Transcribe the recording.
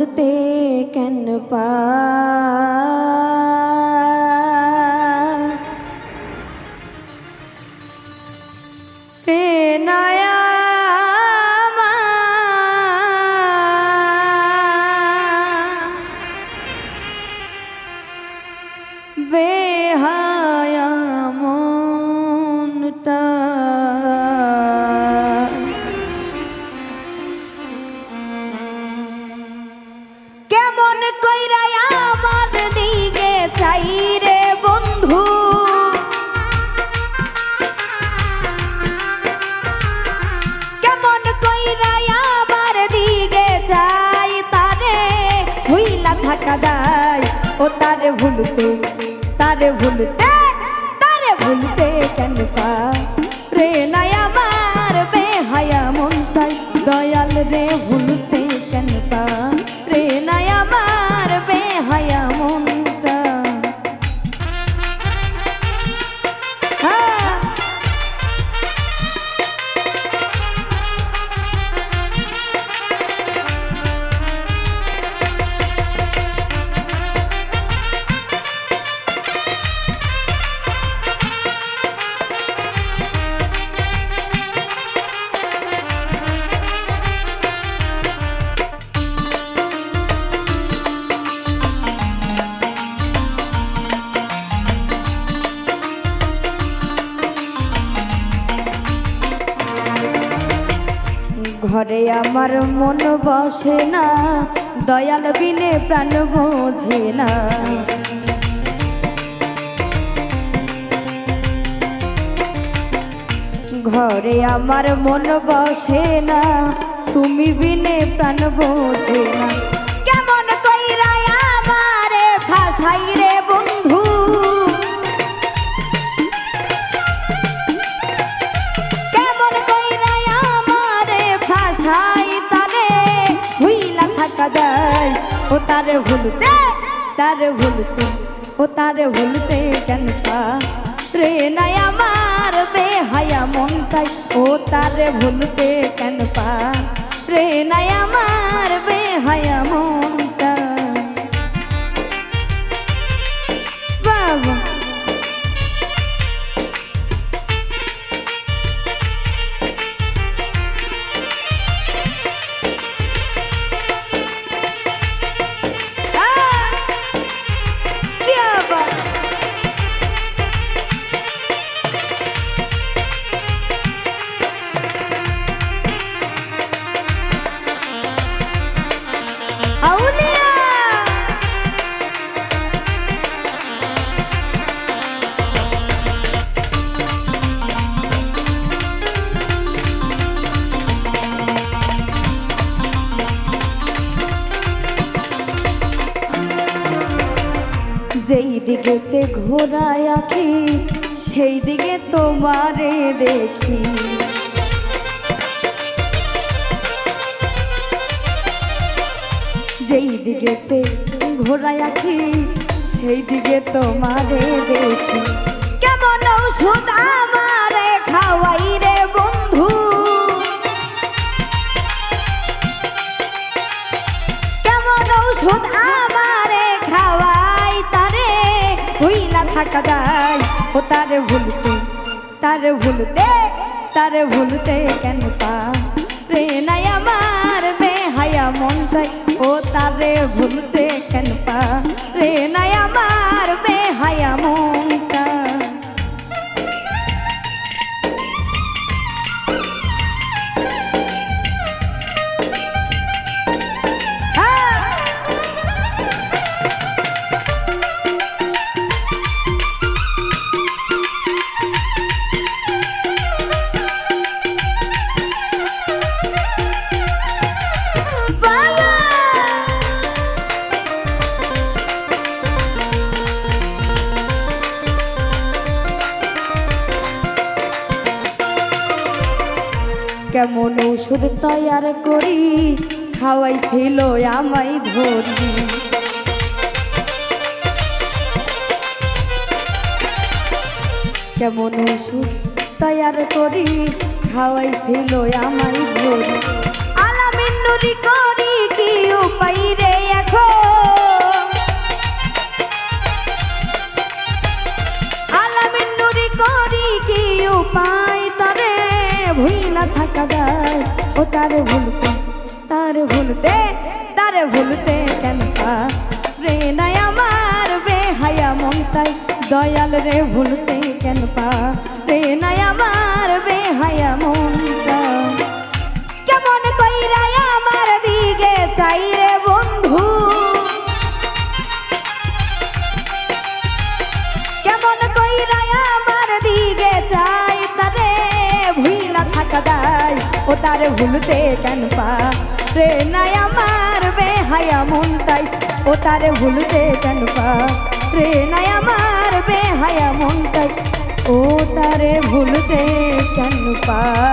ভুলতে কেন পারে নয়া বেহায়া মনটা কেমন কইরা আমার দিকে চাই রে বন্ধু কেমন কইরা আমার দিকে চাই তারে হইলা থাকা দায় ও তারে ভুলতে কেন পারে নাই আমার বেহায়া মনটাই দয়াল রে ভুলতে কেন পারে নাই আমার বেহায়া মনটা ঘরে আমার মন বসে না দয়াল বিনে প্রাণ বোঝে না ঘরে আমার মন বসে না তুমি বিনে প্রাণ বোঝে না কেমন কইরা আমারে ভাসাই রে বন্ধু কেমন কইরা আমারে ভাসাই তারে হইলা থাকা যায় ও তারে ভুলতে ও তারে ভুলতে কেন পারে নাই আমার বেহায়া মনটাই ও তারে ভুলতে কেন পারে নাই আমার বেহায়া মনটা বাবা যেই দিকেতে ঘোরায় আঁখি সেই দিকে তোমারে দেখি যেই দিকেতে ঘোরায় আঁখি সেই দিকে তোমারে দেখি কেমন ঔষধ আমারে খাওয়াই রে বন্ধু কেমন ঔষধ আমারে খাওয়াই তারে হইলা থাকা দায় ও তারে ভুলতে কেন পারে নাই আমার বেহায়া মনটাই ও তারে ভুলতে কেন পারে নাই আমার বেহায়া মনটা কেমন ঔষধ তৈয়ার করি খাওয়াইছিল আমায় ধরি কেমন ওষুধ তৈয়ার করি খাওয়াইছিল আমায় ধরি আলামিন নুরি করি কি উপায় রে ভুলতে কেন পারে না আমার বেহায়া মনটাই দয়াল রে ভুলতে কেন পারে না আমার বেহায়া মনটা কেমন কইরা আমার দিকে চাই রে বন্ধু কেমন কইরা আমার দিকে চাই তারে ভুইলা থাকা যায় ও তারে ভুলতে কেন পারে না আমার বেহায়া মনটাই ও তারে ভুলতে কেন পারে না আমার বেহায়া মনটাই ও তারে ভুলতে কেন পারে